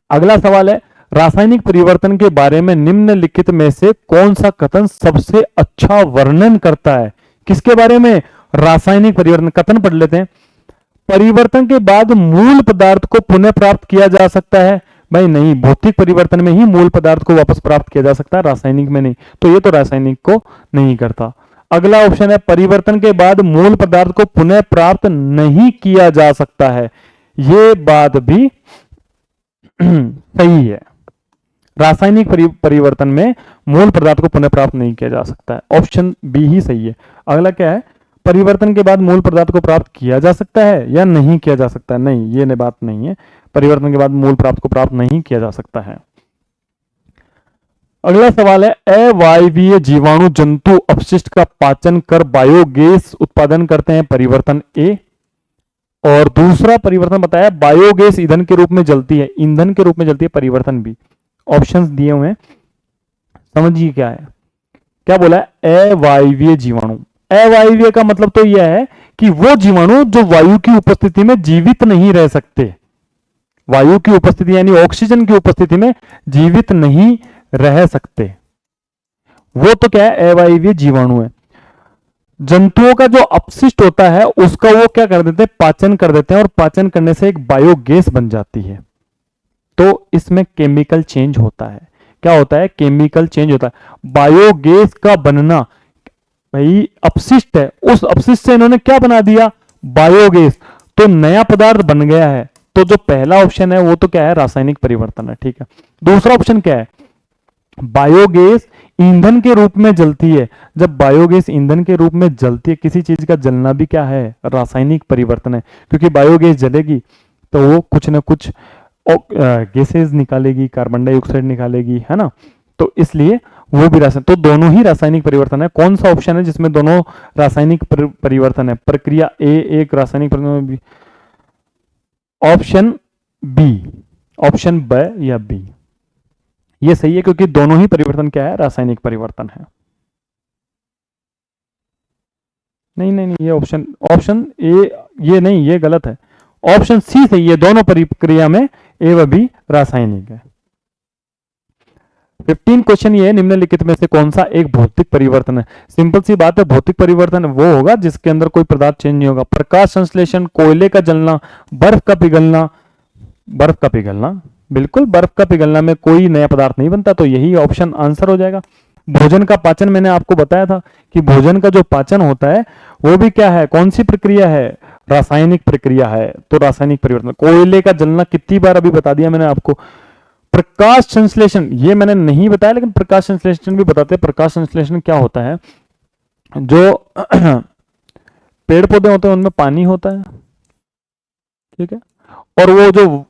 अगला सवाल है, रासायनिक परिवर्तन के बारे में निम्नलिखित में से कौन सा कथन सबसे अच्छा वर्णन करता है? किसके बारे में? रासायनिक परिवर्तन। कथन पढ़ लेते हैं। परिवर्तन के बाद मूल पदार्थ को पुनः प्राप्त किया जा सकता है? भाई नहीं, भौतिक परिवर्तन में ही मूल पदार्थ को वापस प्राप्त किया जा सकता है, रासायनिक में नहीं। तो ये तो रासायनिक को नहीं करता। अगला ऑप्शन है, परिवर्तन के बाद मूल पदार्थ को पुनः प्राप्त नहीं किया जा सकता है। ये बात भी सही है, रासायनिक परिवर्तन में मूल पदार्थ को पुनः प्राप्त नहीं किया जा सकता है। ऑप्शन बी ही सही है। अगला क्या है, परिवर्तन के बाद मूल पदार्थ को प्राप्त किया जा सकता है या नहीं किया जा सकता है? नहीं, ये बात नहीं है, परिवर्तन के बाद मूल पदार्थ को प्राप्त नहीं किया जा सकता है। अगला सवाल है, अवायवीय जीवाणु जंतु अपशिष्ट का पाचन कर बायोगैस उत्पादन करते हैं, परिवर्तन ए। और दूसरा परिवर्तन बताया, बायोगैस ईंधन के रूप में जलती है, ईंधन के रूप में जलती है, परिवर्तन बी। ऑप्शंस दिए हुए हैं, समझिए क्या है। क्या बोला है? अवायवीय जीवाणु। अवायवीय का मतलब तो यह है कि वो जीवाणु जो वायु की उपस्थिति में जीवित नहीं रह सकते, वायु की उपस्थिति यानी ऑक्सीजन की उपस्थिति में जीवित नहीं रह सकते, वो तो क्या है? अवायवीय जीवाणु है। जंतुओं का जो अपशिष्ट होता है उसका वो क्या कर देते हैं? पाचन कर देते हैं, और पाचन करने से एक बायोगैस बन जाती है। तो इसमें केमिकल चेंज होता है। क्या होता है? केमिकल चेंज होता है। बायोगैस का बनना, भाई अपशिष्ट है, उस अपशिष्ट से इन्होंने क्या बना दिया? बायोगैस, तो नया पदार्थ बन गया है। तो जो पहला ऑप्शन है वो तो क्या है? रासायनिक परिवर्तन है। ठीक है, दूसरा ऑप्शन क्या है? बायोगैस ईंधन के रूप में जलती है। जब बायोगैस ईंधन के रूप में जलती है, किसी चीज का जलना भी क्या है? रासायनिक परिवर्तन है, क्योंकि बायोगैस जलेगी तो वो कुछ ना कुछ गैसेज निकालेगी, कार्बन डाइऑक्साइड निकालेगी, है ना। तो इसलिए वो भी रासायनिक, तो दोनों ही रासायनिक परिवर्तन है। कौन सा ऑप्शन है जिसमें दोनों रासायनिक परिवर्तन है? प्रक्रिया ए एक रासायनिक परिवर्तन, ऑप्शन बी, ऑप्शन ब या बी, ये सही है, क्योंकि दोनों ही परिवर्तन क्या है? रासायनिक परिवर्तन है। नहीं नहीं नहीं, ये ऑप्शन ए, ये नहीं, ये गलत है। ऑप्शन सी सही है, दोनों प्रक्रिया में ए व बी रासायनिक है। 15 क्वेश्चन ये है, निम्नलिखित में से कौन सा एक भौतिक परिवर्तन है? सिंपल सी बात है, भौतिक परिवर्तन वो होगा जिसके अंदर कोई पदार्थ चेंज नहीं होगा। प्रकाश संश्लेषण, कोयले का जलना, बर्फ का पिघलना, बर्फ का पिघलना, बिल्कुल बर्फ का पिघलना में कोई नया पदार्थ नहीं बनता, तो यही ऑप्शन आंसर हो जाएगा। भोजन का पाचन, मैंने आपको बताया था कि भोजन का जो पाचन होता है वो भी क्या है? कौन सी प्रक्रिया है? रासायनिक प्रक्रिया है, तो रासायनिक परिवर्तन। कोयले का जलना कितनी बार अभी बता दिया मैंने आपको। प्रकाश संश्लेषण ये मैंने नहीं बताया, लेकिन प्रकाश संश्लेषण भी बताते हैं। प्रकाश संश्लेषण क्या होता है? जो पेड़ पौधे होते हैं उनमें पानी होता है, ठीक है, और वो जो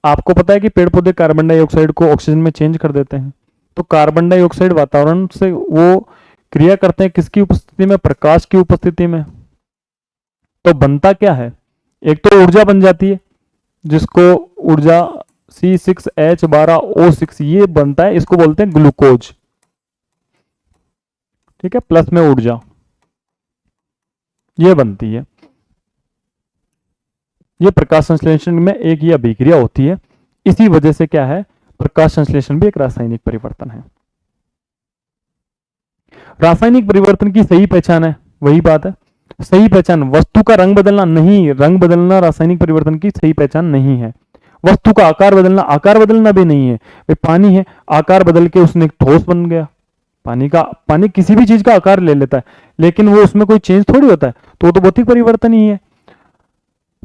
आपको पता है कि पेड़ पौधे कार्बन डाइऑक्साइड को ऑक्सीजन में चेंज कर देते हैं, तो कार्बन डाइऑक्साइड वातावरण से वो क्रिया करते हैं किसकी उपस्थिति में? प्रकाश की उपस्थिति में। तो बनता क्या है? एक तो ऊर्जा बन जाती है, जिसको ऊर्जा C6H12O6 ये बनता है, इसको बोलते हैं ग्लूकोज, ठीक है, प्लस में ऊर्जा ये बनती है। ये प्रकाश संश्लेषण में एक ये अभिक्रिया होती है। इसी वजह से क्या है? प्रकाश संश्लेषण भी एक रासायनिक परिवर्तन है। रासायनिक परिवर्तन की सही पहचान है, वही बात है, सही पहचान। वस्तु का रंग बदलना नहीं, रंग बदलना रासायनिक परिवर्तन की सही पहचान नहीं है। वस्तु का आकार बदलना, आकार बदलना भी नहीं है। भाई पानी है, आकार बदल के उसने एक ठोस बन गया। पानी किसी भी चीज का आकार ले लेता है, लेकिन वो उसमें कोई चेंज थोड़ी होता है, तो वो तो भौतिक परिवर्तन ही है।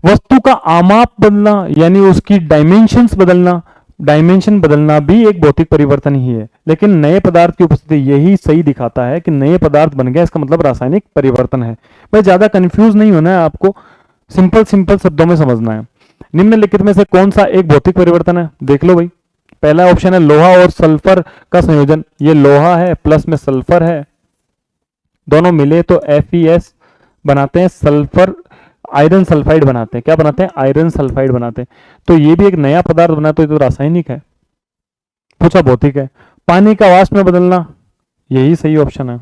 वस्तु का आमाप बदलना यानी उसकी डायमेंशंस बदलना, डायमेंशन बदलना भी एक भौतिक परिवर्तन ही है। लेकिन नए पदार्थ की उपस्थिति यही सही दिखाता है कि नए पदार्थ बन गया, इसका मतलब रासायनिक परिवर्तन है। भाई ज्यादा कंफ्यूज नहीं होना है आपको, सिंपल सिंपल शब्दों में समझना है। निम्नलिखित में से कौन सा एक भौतिक परिवर्तन है? देख लो भाई, पहला ऑप्शन है लोहा और सल्फर का संयोजन। ये लोहा है प्लस में सल्फर है, दोनों मिले तो FeS बनाते हैं। सल्फर आयरन सल्फाइड बनाते हैं। क्या बनाते हैं? आयरन सल्फाइड बनाते हैं। तो ये भी एक नया पदार्थ बना, तो ये तो रासायनिक है। पूछा भौतिक है। पानी का वाष्प में बदलना, यही सही ऑप्शन है।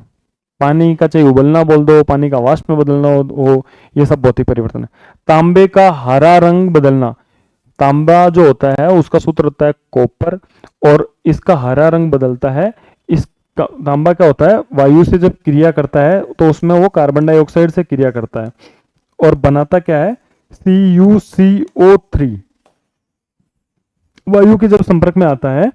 पानी का चाहे उबलना बोल दो, पानी का वाष्प में बदलना हो, ये सब भौतिक परिवर्तन है। तांबे का हरा रंग बदलना, तांबा जो होता है उसका सूत्र होता है कॉपर, और इसका हरा रंग बदलता है। इस तांबा क्या होता है, वायु से जब क्रिया करता है तो उसमें वो कार्बन डाइऑक्साइड से क्रिया करता है और बनाता क्या है, CuCO3। वायु के जब संपर्क में आता है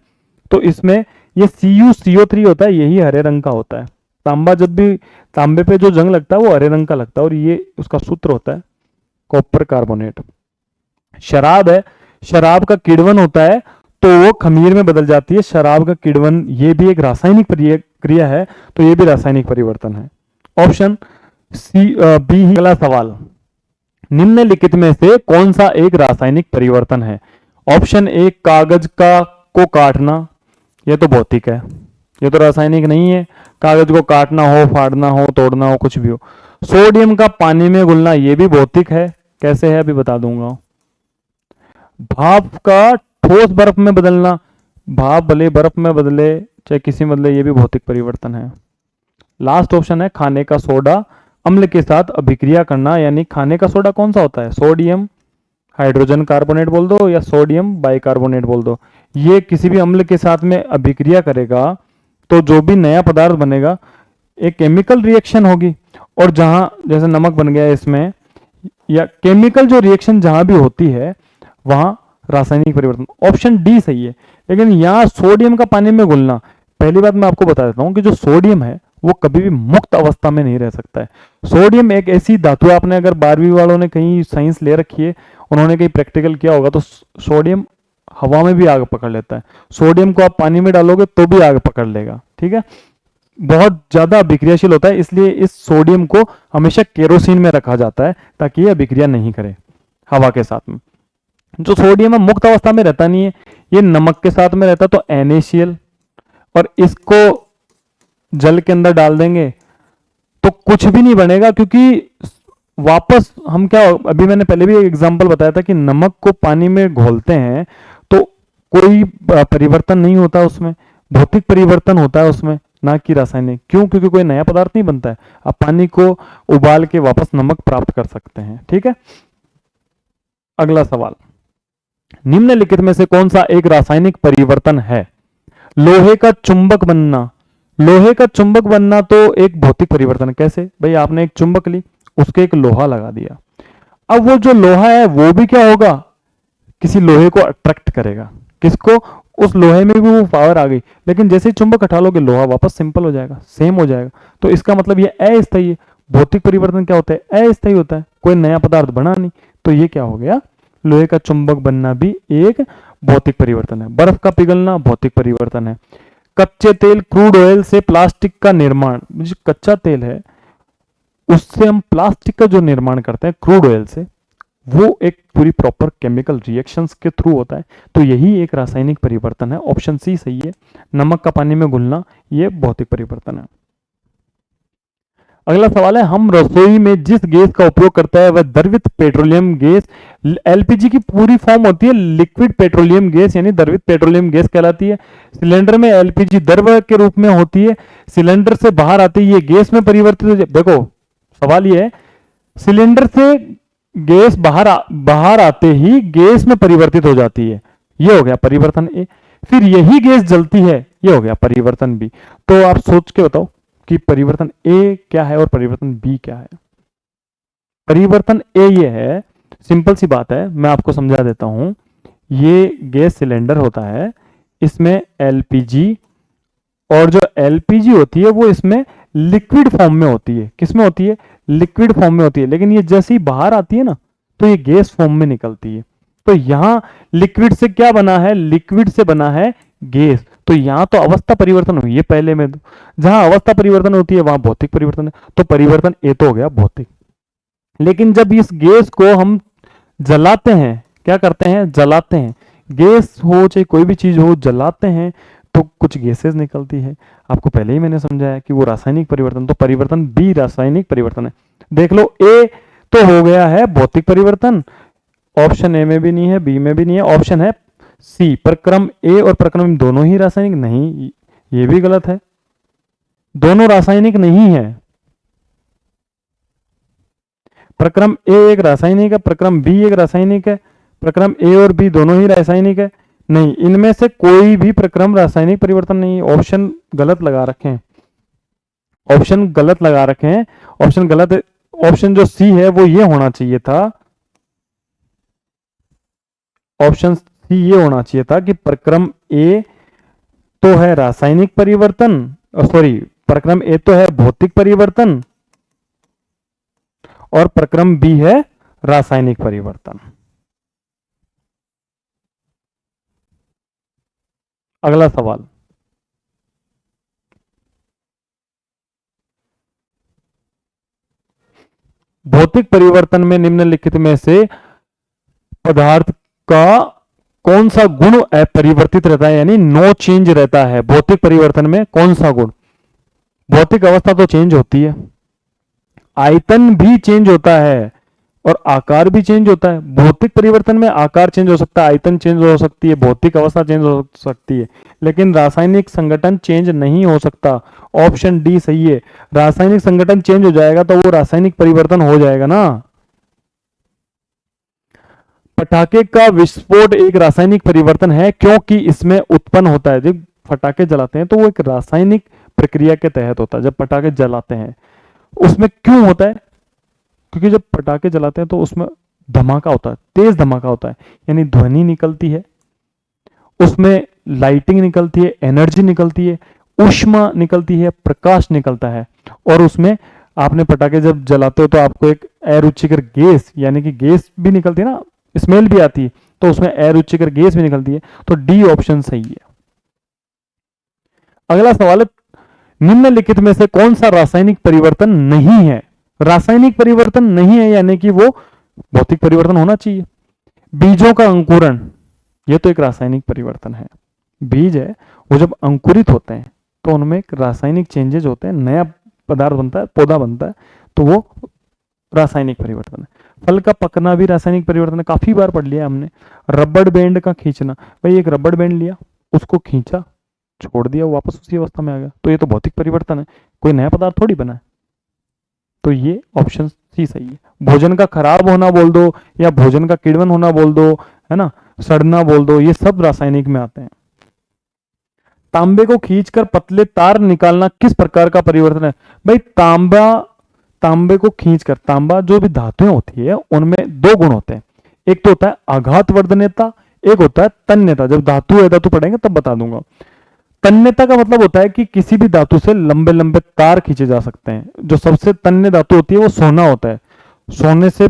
तो इसमें ये CuCO3 होता है, यही हरे रंग का होता है। तांबा जब भी, तांबे पे जो जंग लगता है वो हरे रंग का लगता है, और ये उसका सूत्र होता है कॉपर कार्बोनेट। शराब है, शराब का किण्वन होता है तो वो खमीर में बदल जाती है। शराब का किण्वन, ये भी एक रासायनिक क्रिया है, तो ये भी रासायनिक परिवर्तन है। ऑप्शन बी ही अगला सवाल, निम्नलिखित में से कौन सा एक रासायनिक परिवर्तन है? ऑप्शन ए कागज का को काटना, ये तो भौतिक है, ये तो रासायनिक नहीं है। कागज को काटना हो, फाड़ना हो, तोड़ना हो, कुछ भी हो। सोडियम का पानी में घुलना, ये भी भौतिक है। कैसे है अभी बता दूंगा। भाप का ठोस बर्फ में बदलना, भाप भले बर्फ में बदले चाहे किसी में बदले, ये भी भौतिक परिवर्तन है। लास्ट ऑप्शन है खाने का सोडा अम्ल के साथ अभिक्रिया करना, यानी खाने का सोडा कौन सा होता है, सोडियम हाइड्रोजन कार्बोनेट बोल दो या सोडियम बाइकार्बोनेट बोल दो। ये किसी भी अम्ल के साथ में अभिक्रिया करेगा तो जो भी नया पदार्थ बनेगा एक केमिकल रिएक्शन होगी, और जहां जैसे नमक बन गया इसमें, या केमिकल जो रिएक्शन जहां भी होती है वहां रासायनिक परिवर्तन। ऑप्शन डी सही है। लेकिन यहाँ सोडियम का पानी में घुलना, पहली बात मैं आपको बता देता हूँ कि जो सोडियम है वो कभी भी मुक्त अवस्था में नहीं रह सकता है। सोडियम एक ऐसी धातु है, आपने अगर 12वीं वालों ने कहीं साइंस ले रखी है, उन्होंने कहीं प्रैक्टिकल किया होगा, तो सोडियम हवा में भी आग पकड़ लेता है। सोडियम को आप पानी में डालोगे तो भी आग पकड़ लेगा, ठीक है। बहुत ज्यादा अभिक्रियाशील होता है, इसलिए इस सोडियम को हमेशा केरोसिन में रखा जाता है ताकि ये अभिक्रिया नहीं करे हवा के साथ में। जो सोडियम है मुक्त अवस्था में रहता नहीं है, ये नमक के साथ में रहता है, तो NaCl, और इसको जल के अंदर डाल देंगे तो कुछ भी नहीं बनेगा, क्योंकि वापस हम क्या, अभी मैंने पहले भी एक एग्जांपल बताया था कि नमक को पानी में घोलते हैं तो कोई परिवर्तन नहीं होता उसमें, भौतिक परिवर्तन होता है उसमें, ना कि रासायनिक। क्यों? क्योंकि कोई नया पदार्थ नहीं बनता है। आप पानी को उबाल के वापस नमक प्राप्त कर सकते हैं, ठीक है। अगला सवाल, निम्नलिखित में से कौन सा एक रासायनिक परिवर्तन है? लोहे का चुंबक बनना, लोहे का चुंबक बनना तो एक भौतिक परिवर्तन है। कैसे भाई? आपने एक चुंबक ली, उसके एक लोहा लगा दिया, अब वो जो लोहा है वो भी क्या होगा, किसी लोहे को अट्रैक्ट करेगा। किसको? उस लोहे में भी वो पावर आ गई, लेकिन जैसे ही चुंबक हटा लोगे लोहा वापस सिंपल हो जाएगा, सेम हो जाएगा। तो इसका मतलब ये अस्थायी है। भौतिक परिवर्तन क्या होता है? अस्थायी होता है, कोई नया पदार्थ बना नहीं। तो ये क्या हो गया, लोहे का चुंबक बनना भी एक भौतिक परिवर्तन है। बर्फ का पिघलना भौतिक परिवर्तन है। कच्चे तेल क्रूड ऑयल से प्लास्टिक का निर्माण, जो कच्चा तेल है उससे हम प्लास्टिक का जो निर्माण करते हैं क्रूड ऑयल से, वो एक पूरी प्रॉपर केमिकल रिएक्शंस के थ्रू होता है। तो यही एक रासायनिक परिवर्तन है। ऑप्शन सी सही है, नमक का पानी में घुलना, ये भौतिक परिवर्तन है। अगला सवाल है, हम रसोई में जिस गैस का उपयोग करता है वह द्रवित पेट्रोलियम गैस, LPG की पूरी फॉर्म होती है लिक्विड पेट्रोलियम गैस, यानी द्रवित पेट्रोलियम गैस कहलाती है। सिलेंडर में LPG द्रव के रूप में होती है, सिलेंडर से बाहर आती है ये गैस में परिवर्तित हो जाए। देखो सवाल ये है, सिलेंडर से गैस बाहर आते ही गैस में परिवर्तित हो जाती है, ये हो गया परिवर्तन ए। फिर यही गैस जलती है, ये हो गया परिवर्तन बी। तो आप सोच के बताओ कि परिवर्तन ए क्या है और परिवर्तन बी क्या है। परिवर्तन ए ये है, सिंपल सी बात है, मैं आपको समझा देता हूं। ये गैस सिलेंडर होता है, इसमें LPG, और जो LPG होती है वो इसमें लिक्विड फॉर्म में होती है। किस में होती है? लिक्विड फॉर्म में होती है। लेकिन ये जैसे ही बाहर आती है ना तो ये गैस फॉर्म में निकलती है। तो यहां लिक्विड से क्या बना है? लिक्विड से बना है गैस। तो यहां तो अवस्था परिवर्तन हुई है पहले में, तो जहां अवस्था परिवर्तन होती है वहां भौतिक परिवर्तन है। तो परिवर्तन ए तो हो गया भौतिक। लेकिन जब इस गैस को हम जलाते हैं, क्या करते हैं? जलाते हैं। गैस हो चाहे कोई भी चीज हो, जलाते हैं तो कुछ गैसेस निकलती है। आपको पहले ही मैंने समझाया कि वो रासायनिक परिवर्तन, तो परिवर्तन बी रासायनिक परिवर्तन है। देख लो, ए तो हो गया है भौतिक परिवर्तन। ऑप्शन ए में भी नहीं है, बी में भी नहीं है, ऑप्शन है सी, प्रक्रम ए और प्रक्रम दोनों ही रासायनिक नहीं, ये भी गलत है, दोनों रासायनिक नहीं है। प्रक्रम ए एक रासायनिक है, प्रक्रम बी एक रासायनिक है, प्रक्रम ए और बी दोनों ही रासायनिक है, नहीं, इनमें से कोई भी प्रक्रम रासायनिक परिवर्तन नहीं है। ऑप्शन गलत लगा रखे हैं, ऑप्शन गलत लगा रखे हैं, ऑप्शन गलत है। ऑप्शन जो सी है वो ये होना चाहिए था, ऑप्शन सी ये होना चाहिए था कि प्रक्रम ए तो है रासायनिक परिवर्तन, सॉरी, प्रक्रम ए तो है भौतिक परिवर्तन और प्रक्रम बी है रासायनिक परिवर्तन। अगला सवाल, भौतिक परिवर्तन में निम्नलिखित में से पदार्थ का कौन सा गुण अपरिवर्तित रहता है, यानी नो चेंज रहता है। भौतिक परिवर्तन में कौन सा गुण, भौतिक अवस्था तो चेंज होती है, आयतन भी चेंज होता है और आकार भी चेंज होता है। भौतिक परिवर्तन में आकार चेंज हो सकता है, आयतन चेंज हो सकती है, भौतिक अवस्था चेंज हो सकती है, लेकिन रासायनिक संगठन चेंज नहीं हो सकता। ऑप्शन डी सही है, रासायनिक संगठन चेंज हो जाएगा तो वो रासायनिक परिवर्तन हो जाएगा ना। पटाखे का विस्फोट एक रासायनिक परिवर्तन है क्योंकि इसमें उत्पन्न होता है, जब पटाखे जलाते हैं तो वो एक रासायनिक प्रक्रिया के तहत होता है। जब पटाखे जलाते हैं उसमें क्यों होता है, क्योंकि जब पटाखे जलाते हैं तो उसमें धमाका होता है, तेज धमाका होता है, यानी ध्वनि निकलती है, उसमें लाइटिंग निकलती है, एनर्जी निकलती है, ऊष्मा निकलती है, प्रकाश निकलता है, और उसमें आपने पटाखे जब जलाते हो तो आपको एक अरुचिकर गैस यानी कि गैस भी निकलती है ना, स्मेल भी आती है, तो उसमें अरुचिकर गैस भी निकलती है। तो डी ऑप्शन सही है। अगला सवाल है, निम्नलिखित में से कौन सा रासायनिक परिवर्तन नहीं है। रासायनिक परिवर्तन नहीं है यानी कि वो भौतिक परिवर्तन होना चाहिए। बीजों का अंकुरण, ये तो एक रासायनिक परिवर्तन है। बीज है वो जब अंकुरित होते हैं तो उनमें एक रासायनिक चेंजेस होते हैं, नया पदार्थ बनता है, पौधा बनता है, तो वो रासायनिक परिवर्तन है। फल का पकना भी रासायनिक परिवर्तन है, काफी बार पढ़ लिया हमने। रबड़ बैंड का खींचना, भाई एक रबड़ बैंड लिया, उसको खींचा, छोड़ दिया, वापस उसी अवस्था में आ गया, तो ये तो भौतिक परिवर्तन है, कोई नया पदार्थ थोड़ी बना है। तो ये ऑप्शन सी सही है। भोजन का खराब होना बोल दो या भोजन का किण्वन होना बोल दो, है ना, सड़ना बोल दो, ये सब रासायनिक में आते हैं। तांबे को खींचकर पतले तार निकालना किस प्रकार का परिवर्तन है। भाई तांबे को खींचकर, तांबा जो भी धातुएं होती है उनमें दो गुण होते हैं, एक तो होता है आघात वर्धनेता, एक होता है तन्यता। जब धातु है धातु पढ़ेंगे तब बता दूंगा। तन्यता का मतलब होता है कि किसी भी धातु से लंबे लंबे तार खींचे जा सकते हैं। जो सबसे तन्य धातु होती है वो सोना होता है, सोने से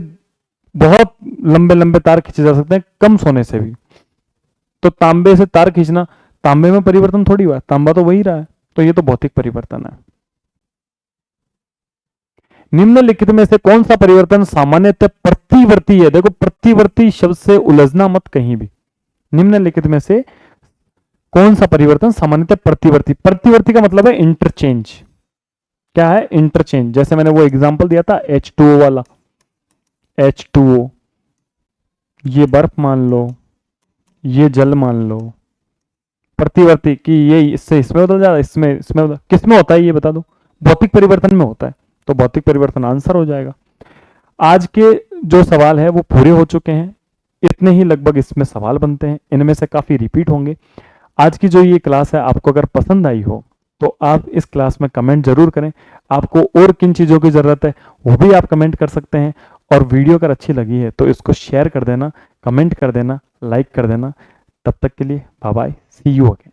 बहुत लंबे लंबे तार खींचे जा सकते हैं, कम सोने से भी। तो तांबे से तार खींचना, तांबे में परिवर्तन थोड़ी हुआ है, तांबा तो वही रहा है, तो ये तो भौतिक परिवर्तन है। निम्नलिखित में से कौन सा परिवर्तन सामान्यतः प्रतिवर्ती है। देखो प्रतिवर्ती शब्द से उलझना मत कहीं भी। निम्नलिखित में से कौन सा परिवर्तन सामान्यतः प्रतिवर्ती, प्रतिवर्ती का मतलब है इंटरचेंज। क्या है, इंटरचेंज। जैसे मैंने वो एग्जांपल दिया था H2O वाला, H2O, ये बर्फ मान लो, ये जल मान लो, प्रतिवर्ती कि ये इससे इसमें बदल जाता है, इसमें इसमें बदल, किसमें होता है ये बता दो। भौतिक परिवर्तन में होता है, तो भौतिक परिवर्तन आंसर हो जाएगा। आज के जो सवाल है वो पूरे हो चुके हैं, इतने ही लगभग इसमें सवाल बनते हैं, इनमें से काफी रिपीट होंगे। आज की जो ये क्लास है आपको अगर पसंद आई हो तो आप इस क्लास में कमेंट जरूर करें। आपको और किन चीजों की जरूरत है वो भी आप कमेंट कर सकते हैं, और वीडियो अगर अच्छी लगी है तो इसको शेयर कर देना, कमेंट कर देना, लाइक कर देना। तब तक के लिए bye bye, see you again.